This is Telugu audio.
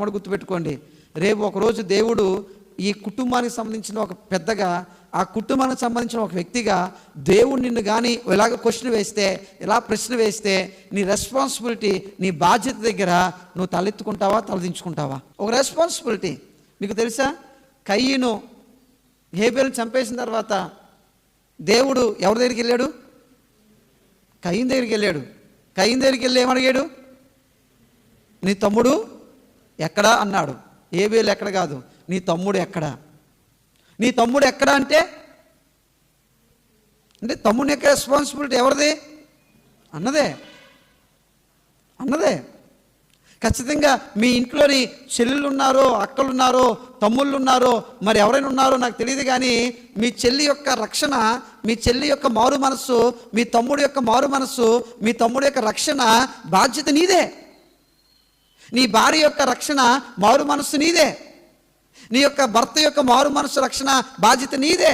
గుర్తుపెట్టుకోండి, రేపు ఒకరోజు దేవుడు ఈ కుటుంబానికి సంబంధించిన ఒక పెద్దగా, ఆ కుటుంబానికి సంబంధించిన ఒక వ్యక్తిగా దేవుడు నిన్ను కానీ ఇలాగ క్వశ్చన్ వేస్తే, ఇలా ప్రశ్న వేస్తే, నీ రెస్పాన్సిబిలిటీ, నీ బాధ్యత దగ్గర నువ్వు తలెత్తుకుంటావా, తలదించుకుంటావా? ఒక రెస్పాన్సిబిలిటీ. మీకు తెలుసా, కయ్యను హేబెల్ని చంపేసిన తర్వాత దేవుడు ఎవరి దగ్గరికి వెళ్ళాడు? కయ్యను దగ్గరికి వెళ్ళాడు. కయ్యను దగ్గరికి వెళ్ళి ఏమడిగాడు? నీ తమ్ముడు ఎక్కడా అన్నాడు. హేబెలు ఎక్కడ కాదు, నీ తమ్ముడు ఎక్కడా? నీ తమ్ముడు ఎక్కడా అంటే తమ్ముని యొక్క రెస్పాన్సిబిలిటీ ఎవరిది? అన్నదే. ఖచ్చితంగా మీ ఇంట్లోని చెల్లెళ్ళు ఉన్నారో, అక్కలు ఉన్నారో, తమ్ముళ్ళు ఉన్నారో, మరి ఎవరైనా ఉన్నారో నాకు తెలియదు, కానీ మీ చెల్లి యొక్క రక్షణ, మీ చెల్లి యొక్క మారు మనస్సు, మీ తమ్ముడు యొక్క మారు మనస్సు, మీ తమ్ముడు యొక్క రక్షణ బాధ్యత నీదే. నీ భార్య యొక్క రక్షణ మారు మనస్సు నీదే. నీ యొక్క భర్త యొక్క మారు మనస్సు రక్షణ బాధ్యత నీదే.